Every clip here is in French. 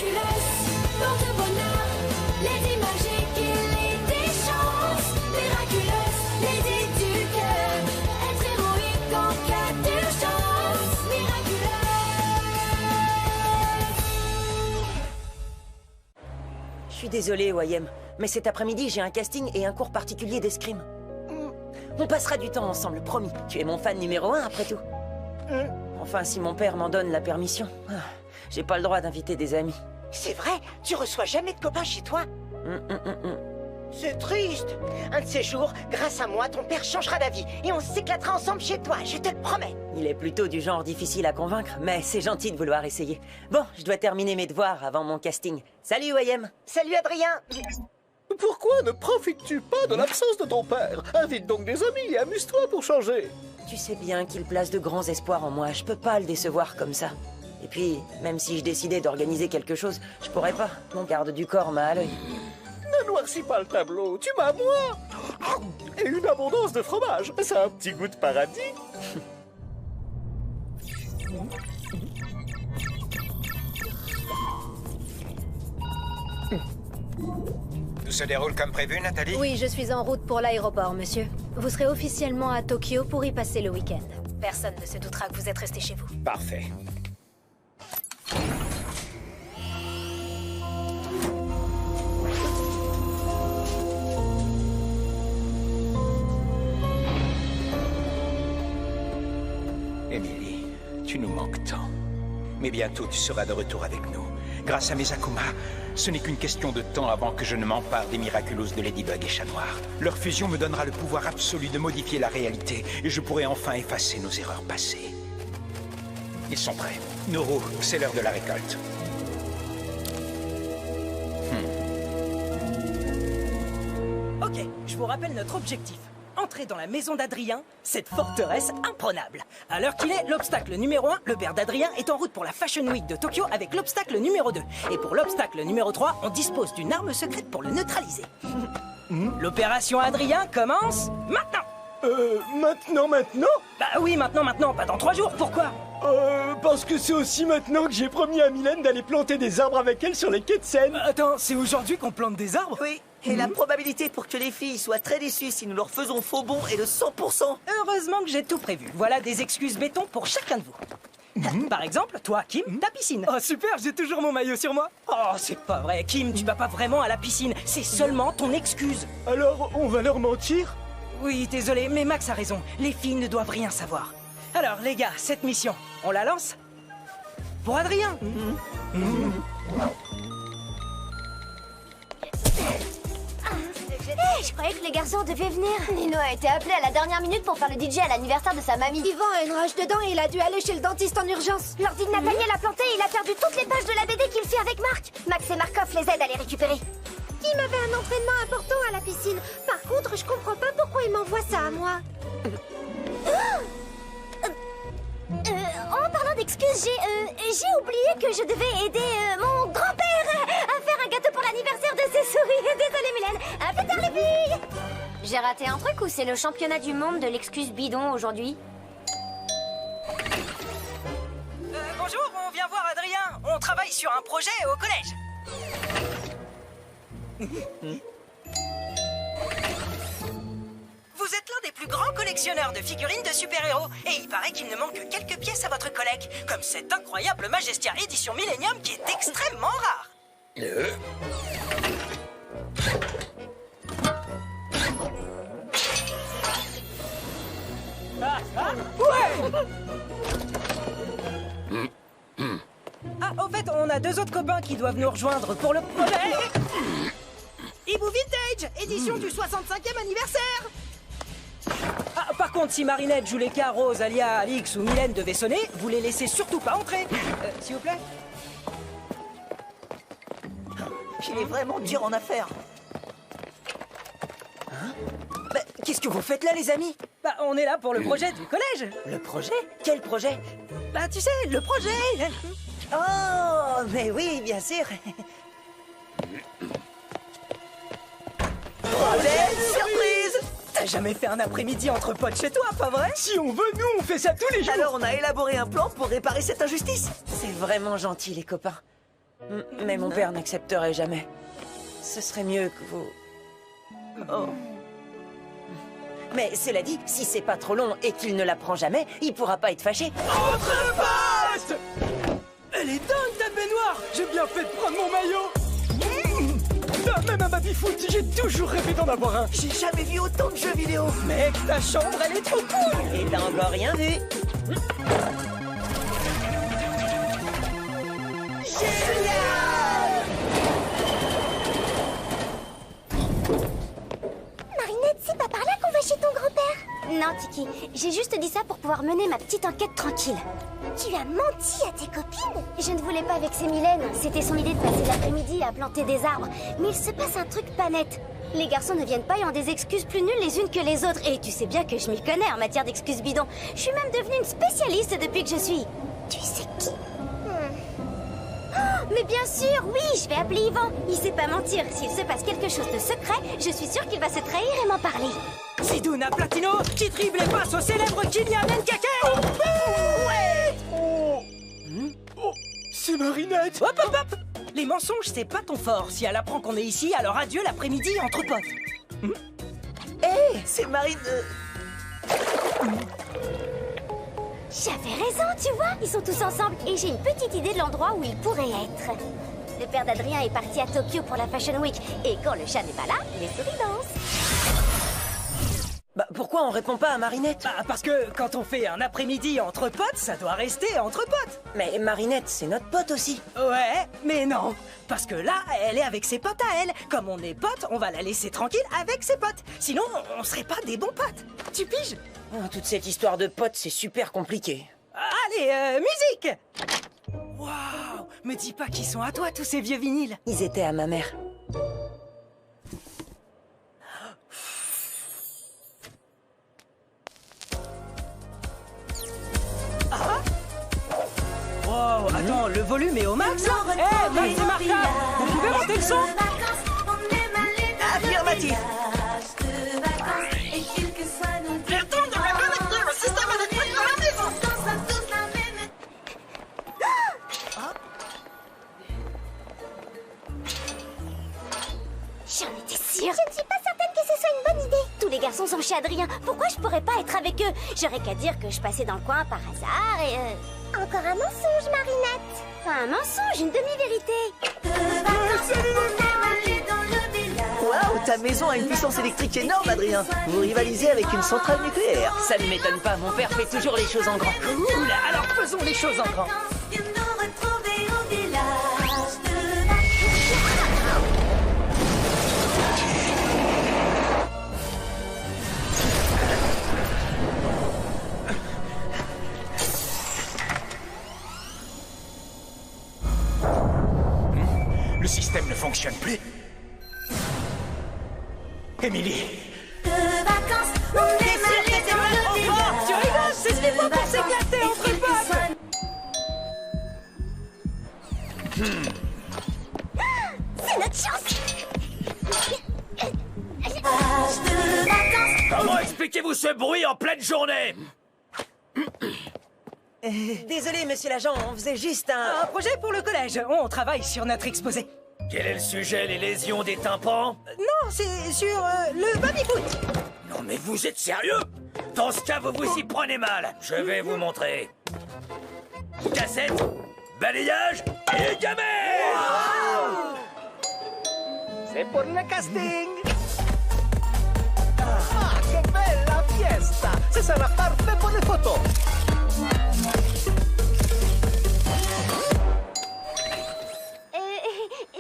miraculous, porte-bonheur, Lady magique et Lady chance, miraculous, Lady du cœur, être héroïque en cas d'urgence, miraculous. Je suis désolé, Wayem, mais cet après-midi, j'ai un casting et un cours particulier d'escrime. On passera du temps ensemble, promis. Tu es mon fan numéro 1, après tout. Enfin, si mon père m'en donne la permission. J'ai pas le droit d'inviter des amis. C'est vrai? Tu reçois jamais de copains chez toi? C'est triste. Un de ces jours, grâce à moi, ton père changera d'avis et on s'éclatera ensemble chez toi, je te le promets. Il est plutôt du genre difficile à convaincre, mais c'est gentil de vouloir essayer. Bon, je dois terminer mes devoirs avant mon casting. Salut, Wayem. Salut Adrien. Pourquoi ne profites-tu pas de l'absence de ton père? Invite donc des amis et amuse-toi pour changer. Tu sais bien qu'il place de grands espoirs en moi. Je peux pas le décevoir comme ça. Et puis, même si je décidais d'organiser quelque chose, je pourrais pas. Mon garde du corps m'a à l'œil. Ne noircis pas le tableau, tu m'as moi. Et une abondance de fromage. Ça a un petit goût de paradis. Tout se déroule comme prévu, Nathalie? Oui, je suis en route pour l'aéroport, monsieur. Vous serez officiellement à Tokyo pour y passer le week-end. Personne ne se doutera que vous êtes resté chez vous. Parfait. Emily, tu nous manques tant. Mais bientôt tu seras de retour avec nous. Grâce à mes Akuma, ce n'est qu'une question de temps avant que je ne m'empare des Miraculous de Ladybug et Chat Noir. Leur fusion me donnera le pouvoir absolu de modifier la réalité et je pourrai enfin effacer nos erreurs passées. Ils sont prêts. Noro, c'est l'heure de la récolte. Ok, je vous rappelle notre objectif. Entrer dans la maison d'Adrien, cette forteresse imprenable. À l'heure qu'il est, l'obstacle numéro 1, le père d'Adrien, est en route pour la Fashion Week de Tokyo avec l'obstacle numéro 2. Et pour l'obstacle numéro 3, on dispose d'une arme secrète pour le neutraliser. L'opération Adrien commence maintenant. Maintenant? Bah oui, maintenant, pas dans 3 jours, pourquoi? Parce que c'est aussi maintenant que j'ai promis à Mylène d'aller planter des arbres avec elle sur les quais de Seine. Attends, c'est aujourd'hui qu'on plante des arbres? Oui, et la probabilité pour que les filles soient très déçues si nous leur faisons faux bond est de 100%. Heureusement que j'ai tout prévu. Voilà des excuses béton pour chacun de vous. Par exemple, toi, Kim, ta piscine. Oh super, j'ai toujours mon maillot sur moi. Oh, c'est pas vrai, Kim, tu vas pas vraiment à la piscine. C'est seulement ton excuse. Alors, on va leur mentir? Oui, désolé, mais Max a raison. Les filles ne doivent rien savoir. Alors, les gars, cette mission, on la lance? Pour Adrien. Hey, je croyais que les garçons devaient venir. Nino a été appelé à la dernière minute pour faire le DJ à l'anniversaire de sa mamie. Yvan a une rage dedans et il a dû aller chez le dentiste en urgence. L'ordi de Nathaniel a planté et il a perdu toutes les pages de la BD qu'il fait avec Marc. Max et Markov les aident à les récupérer. Il m'avait un entraînement important à la piscine. Par contre, je comprends pas pourquoi il m'envoie ça à moi. En parlant d'excuses, j'ai oublié que je devais aider mon grand-père à faire un gâteau pour l'anniversaire de ses souris. Désolée, Mylène. À plus tard, les filles. J'ai raté un truc ou c'est le championnat du monde de l'excuse bidon aujourd'hui? Bonjour, on vient voir Adrien. On travaille sur un projet au collège. Vous êtes l'un des plus grands collectionneurs de figurines de super-héros. Et il paraît qu'il ne manque que quelques pièces à votre collecte. Comme cette incroyable Majestia édition Millennium qui est extrêmement rare. Ah, au fait, on a 2 autres copains qui doivent nous rejoindre pour le projet. Ibu Vintage, édition du 65e anniversaire. Ah, par contre, si Marinette, Juleka, Rose, Alia, Alix ou Mylène devaient sonner, vous les laissez surtout pas entrer. S'il vous plaît. Il est vraiment dur en affaires. Bah, qu'est-ce que vous faites là, les amis? Bah, on est là pour le projet du collège. Le projet? Quel projet? Bah, tu sais, le projet. Oh, mais oui, bien sûr. Projet surprise. T'as jamais fait un après-midi entre potes chez toi, pas vrai? Si on veut, nous, on fait ça tous les jours. Alors on a élaboré un plan pour réparer cette injustice. C'est vraiment gentil, les copains. Mais mon père n'accepterait jamais. Ce serait mieux que vous... Oh. Mais cela dit, si c'est pas trop long et qu'il ne l'apprend jamais, il pourra pas être fâché. Entrepasse! Elle est dingue, ta baignoire! J'ai bien fait de prendre mon maillot! Même un baby-foot, j'ai toujours rêvé d'en avoir un! J'ai jamais vu autant de jeux vidéo. Mec, ta chambre, elle est trop cool! Et t'as encore rien vu. Marinette, c'est pas par là qu'on va chez ton grand-père. Non, Tiki, j'ai juste dit ça pour pouvoir mener ma petite enquête tranquille. Tu as menti à tes copines? Je ne voulais pas vexer Mylène, c'était son idée de passer l'après-midi à planter des arbres. Mais il se passe un truc pas net. Les garçons ne viennent pas ayant des excuses plus nulles les unes que les autres. Et tu sais bien que je m'y connais en matière d'excuses bidons. Je suis même devenue une spécialiste depuis que je suis... Tu sais qui? Oh, mais bien sûr, oui, je vais appeler Yvan. Il sait pas mentir. S'il se passe quelque chose de secret, je suis sûre qu'il va se trahir et m'en parler. Sidouna Platino, qui dribble et passe au célèbre Kylian Nkake! Ouais! Oh, c'est Marinette. Hop, hop, hop! Les mensonges, c'est pas ton fort. Si elle apprend qu'on est ici, alors adieu l'après-midi entre potes. Hé, c'est Marine... J'avais raison, tu vois, ils sont tous ensemble et j'ai une petite idée de l'endroit où ils pourraient être. Le père d'Adrien est parti à Tokyo pour la Fashion Week et quand le chat n'est pas là, les souris dansent. Bah, pourquoi on répond pas à Marinette? Bah, parce que quand on fait un après-midi entre potes, ça doit rester entre potes. Mais Marinette, c'est notre pote aussi. Ouais, mais non. Parce que là, elle est avec ses potes à elle. Comme on est potes, on va la laisser tranquille avec ses potes. Sinon, on serait pas des bons potes. Tu piges? Oh, toute cette histoire de potes, c'est super compliqué. Allez, musique! Waouh! Me dis pas qu'ils sont à toi, tous ces vieux vinyles. Ils étaient à ma mère. Wow, attends, le volume est au max? Eh, Max et Marca, vous pouvez monter le son? Affirmatif. J'en étais sûre. Je ne suis pas certaine que ce soit une bonne idée. Tous les garçons sont chez Adrien. Pourquoi je pourrais pas être avec eux? J'aurais qu'à dire que je passais dans le coin par hasard et... Encore un mensonge, Marinette. Enfin, un mensonge, une demi-vérité. Waouh, ta maison a une puissance électrique énorme, Adrien. Vous rivalisez avec une centrale nucléaire. Ça ne m'étonne pas, mon père fait toujours les choses en grand. Oula, alors faisons les choses en grand. Le système ne fonctionne plus. Émilie! Tu rigoles, c'est ce qu'il faut pour s'éclater entre potes. C'est notre chance. Comment expliquez-vous ce bruit en pleine journée? Désolé, monsieur l'agent, on faisait juste Un un... projet pour le collège. On travaille sur notre exposé. Quel est le sujet, les lésions des tympans? Non, c'est sur le baby-foot. Non mais vous êtes sérieux? Dans ce cas, vous vous y prenez mal. Je vais vous montrer. Cassette, balayage et gamet. C'est pour le casting. Ah, que bella fiesta. Ce sera parfait pour les photos.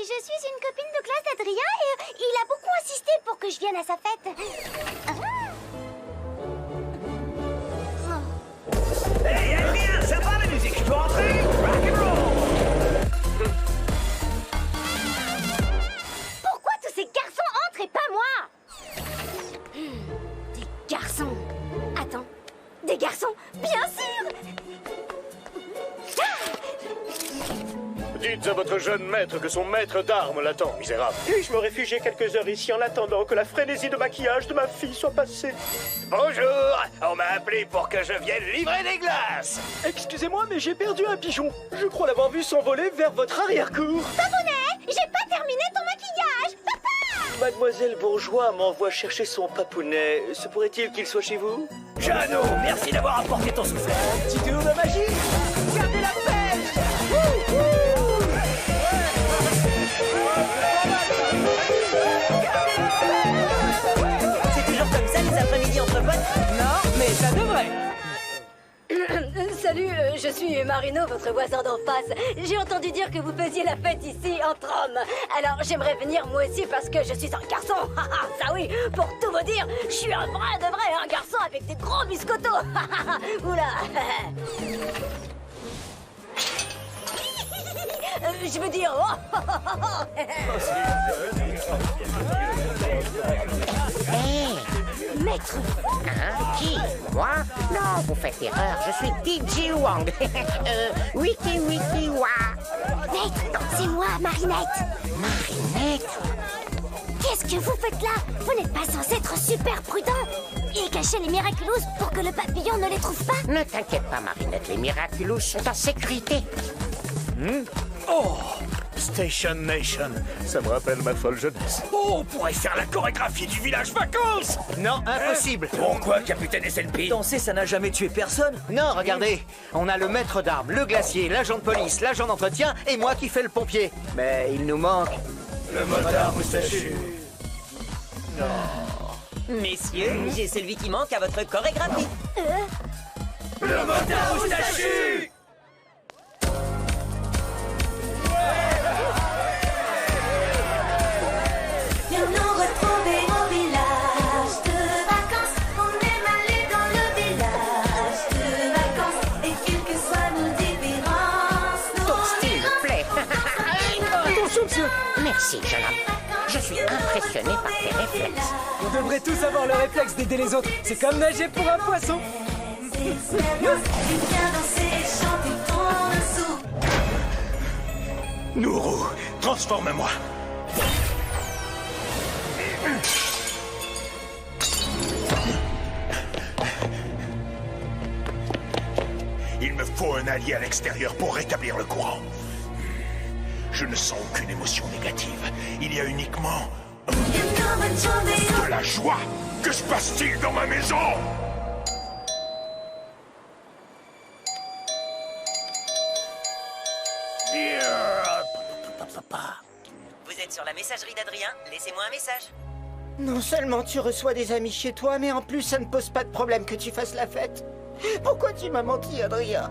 Je suis une copine de classe d'Adrien et il a beaucoup insisté pour que je vienne à sa fête. Hey, Adrien, ça va la musique? Je peux entrer? Rock'n'roll. Pourquoi tous ces garçons entrent et pas moi? Des garçons. Attends, des garçons, bien sûr. Dites à votre jeune maître que son maître d'armes l'attend, misérable. Puis-je me réfugier quelques heures ici en attendant que la frénésie de maquillage de ma fille soit passée? Bonjour, on m'a appelé pour que je vienne livrer des glaces. Excusez-moi, mais j'ai perdu un pigeon. Je crois l'avoir vu s'envoler vers votre arrière-cour. Papounet, j'ai pas terminé ton maquillage. Papa! Mademoiselle Bourgeois m'envoie chercher son papounet. Se pourrait-il qu'il soit chez vous? Jeannot, merci d'avoir apporté ton soufflet. Petit tour de magie. Gardez la pêche. C'est toujours comme ça les après-midi entre potes? Non, mais ça devrait. Salut, je suis Marino, votre voisin d'en face. J'ai entendu dire que vous faisiez la fête ici, entre hommes. Alors, j'aimerais venir moi aussi parce que je suis un garçon. Ça oui, pour tout vous dire, je suis un vrai de vrai, un garçon avec des gros biscottos. Oula. Je veux dire... Maître. Hein? Qui? Moi? Non, vous faites erreur. Je suis DJ Wang. Wiki Wiki Wa. Maître, c'est moi, Marinette. Marinette? Qu'est-ce que vous faites là? Vous n'êtes pas censé être super prudent et cacher les Miraculous pour que le papillon ne les trouve pas? Ne t'inquiète pas, Marinette. Les Miraculous sont en sécurité. Oh, Station Nation. Ça me rappelle ma folle jeunesse. Oh, on pourrait faire la chorégraphie du village vacances. Non, impossible. Pourquoi, capitaine SNP? Danser, ça n'a jamais tué personne. Non, regardez, on a le maître d'armes, le glacier, l'agent de police, l'agent d'entretien et moi qui fais le pompier. Mais il nous manque... Le motard moustachu. Messieurs, j'ai celui qui manque à votre chorégraphie. Le motard moustachu. Viens nous retrouver au village de vacances. On aime aller dans le village de vacances. Et quelles que soient nos différences, Ton style me plaît. Attention, monsieur. Merci, jeune homme. Je suis impressionné par tes réflexes. On devrait tous avoir le réflexe d'aider les autres. C'est comme nager pour un poisson. viens danser et chanter ton dessous. Nourou, transforme-moi. Il me faut un allié à l'extérieur pour rétablir le courant. Je ne sens aucune émotion négative. Il y a uniquement de la joie. Que se passe-t-il dans ma maison? Vous êtes sur la messagerie d'Adrien, laissez-moi un message. Non seulement tu reçois des amis chez toi, mais en plus ça ne pose pas de problème que tu fasses la fête. Pourquoi tu m'as menti, Adrien?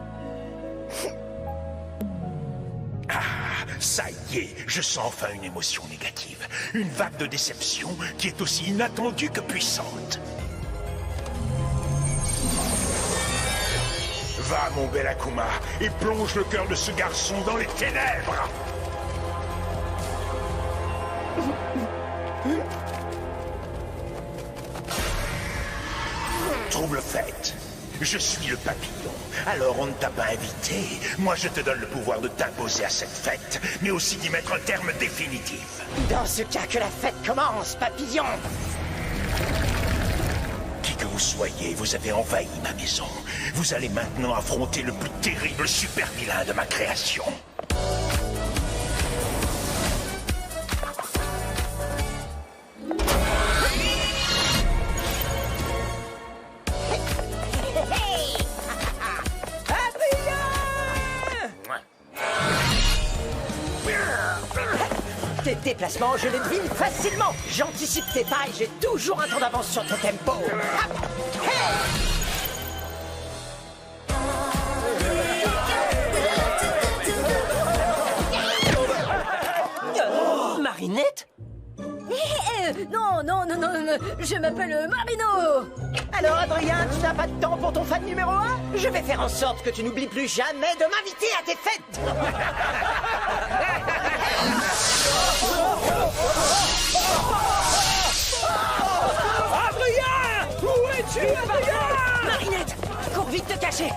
Ah, ça y est, je sens enfin une émotion négative. Une vague de déception qui est aussi inattendue que puissante. Va, mon bel Akuma, et plonge le cœur de ce garçon dans les ténèbres. Trouble fait. Je suis le papillon, alors on ne t'a pas invité. Moi, je te donne le pouvoir de t'imposer à cette fête, mais aussi d'y mettre un terme définitif. Dans ce cas, que la fête commence, papillon! Qui que vous soyez, vous avez envahi ma maison. Vous allez maintenant affronter le plus terrible super-vilain de ma création. Tes déplacements, je les devine facilement. J'anticipe tes pas et j'ai toujours un temps d'avance sur ton tempo. Marinette? Non, je m'appelle Marino. Alors, Adrien, tu n'as pas de temps pour ton fan numéro 1? Je vais faire en sorte que tu n'oublies plus jamais de m'inviter à tes fêtes. Adrien! Où es-tu, Adrien? Marinette, cours vite te cacher.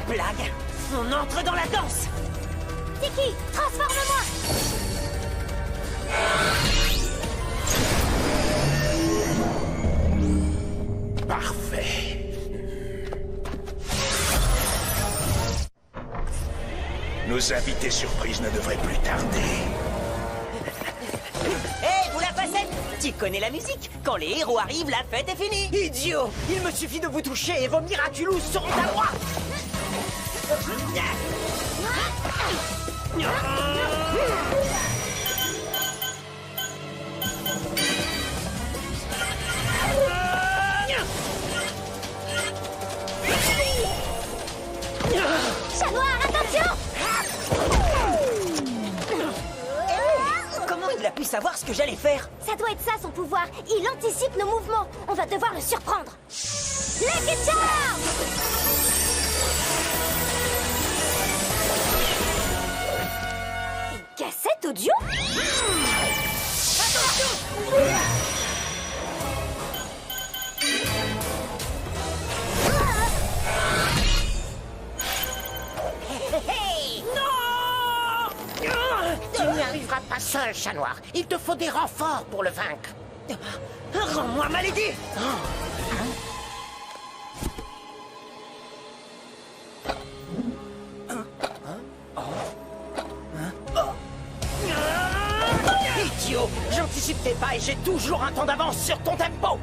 Blague, on entre dans la danse. Lance! Tiki, transforme-moi! Parfait. Nos invités surprises ne devraient plus tarder. Hé, vous la facette! Tu connais la musique? Quand les héros arrivent, la fête est finie! Idiot! Il me suffit de vous toucher et vos Miraculous seront à moi! Chat noir, attention! Comment il a pu savoir ce que j'allais faire? Ça doit être ça son pouvoir. Il anticipe nos mouvements. On va devoir le surprendre. Lucky Charm! Une cassette audio? Tu n'y arriveras pas seul, chat noir. Il te faut des renforts pour le vaincre. Rends-moi ma lady! Idiot! J'anticipe tes pas et j'ai toujours un temps d'avance sur ton tempo.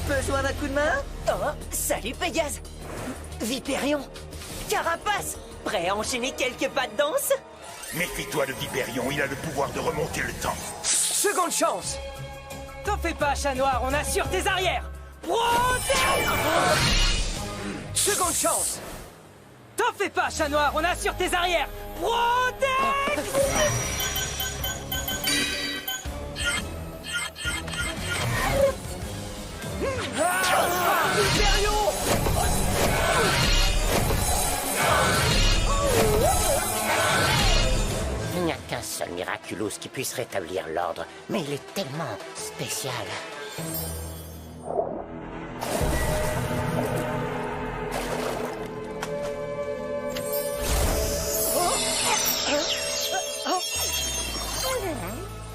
Besoin d'un coup de main? Oh, salut Pégase! Vipérion! Carapace! Prêt à enchaîner quelques pas de danse? Méfie-toi de Vipérion, il a le pouvoir de remonter le temps. Seconde chance! T'en fais pas, chat noir, on assure tes arrières! Protège! Seconde chance! T'en fais pas, chat noir, on assure tes arrières! Protège! Vipérion! Il n'y a qu'un seul Miraculous qui puisse rétablir l'ordre, mais il est tellement spécial.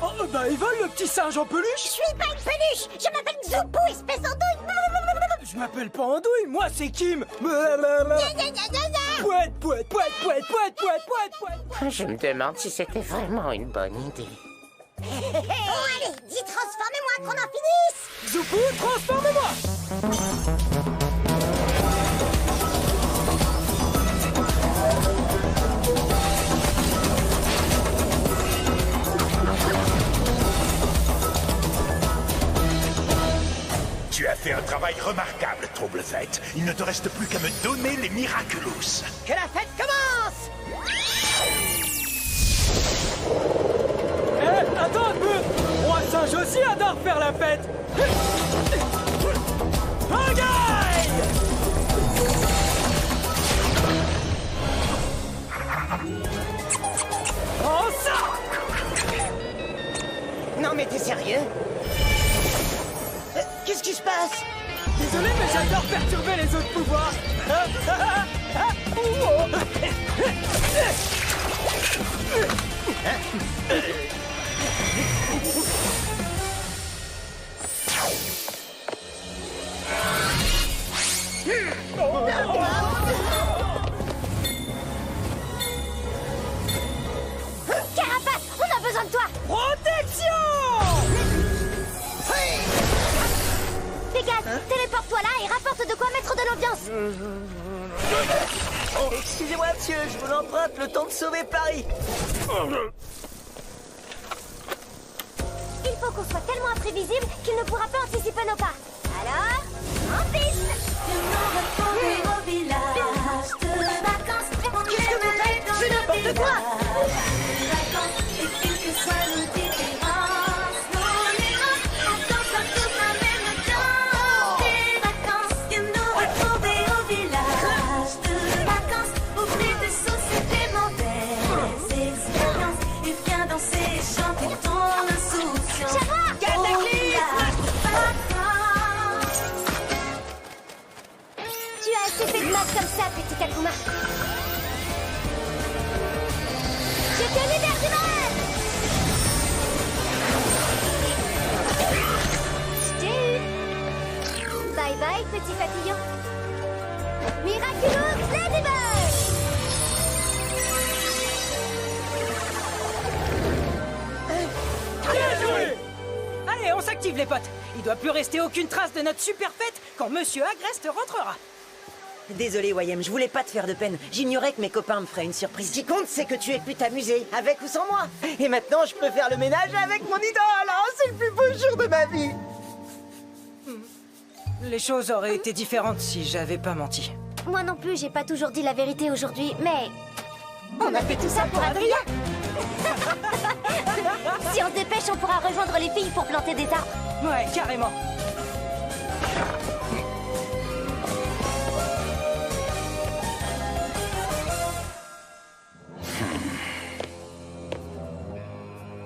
Oh, bah il vole le petit singe en peluche! Je suis pas une peluche! Je m'appelle Zoupou, espèce andouille! Je m'appelle pas Andouille, moi c'est Kim! Pouette, pouette, pouette, pouette, pouette, pouette, pouette, pouette! Je me demande si c'était vraiment une bonne idée. Bon allez, dis transformez-moi qu'on en finisse! Zoupou, transforme-moi! Tu as fait un travail remarquable, Trouble-Fête. Il ne te reste plus qu'à me donner les Miraculous. Que la fête commence! Eh, attends un peu! Roi singe aussi adore faire la fête! Regarde! Oh ça! Non mais t'es sérieux? Qu'est-ce qui se passe? Désolé, mais j'adore perturber les autres pouvoirs! Carapace, on a besoin de toi! Protection! Pégase, téléporte-toi là et rapporte de quoi mettre de l'ambiance! Oh, excusez-moi, monsieur, je vous l'emprunte le temps de sauver Paris. Il faut qu'on soit tellement imprévisible qu'il ne pourra pas anticiper nos pas. Alors, en piste! Nous retrouver au village de vacances. On Qu'est-ce que vous aime aller faites? dans C'est le n'importe quoi. village de vacances. Et quelles que soient nos différences, nos nuances, on danse tous la même danse. Des vacances, viens nous retrouver au village de vacances. Oublie tes soucis, tes mauvaises expériences. Et viens danser et chanter ton insouciance. on s'active, les potes. Il doit plus rester aucune trace de notre super fête quand Monsieur Agreste rentrera. Désolé, Wayem, je voulais pas te faire de peine. J'ignorais que mes copains me feraient une surprise. Ce qui compte, c'est que tu aies pu t'amuser, avec ou sans moi. Et maintenant, je peux faire le ménage avec mon idole. Oh, c'est le plus beau jour de ma vie. Les choses auraient été différentes si j'avais pas menti. Moi non plus, j'ai pas toujours dit la vérité aujourd'hui, mais... On a fait tout ça pour Adrien. Si on se dépêche, on pourra rejoindre les filles pour planter des arbres. Ouais, carrément.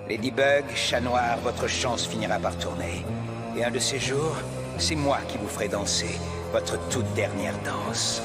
Ladybug, chat noir, votre chance finira par tourner. Et un de ces jours, c'est moi qui vous ferai danser votre toute dernière danse.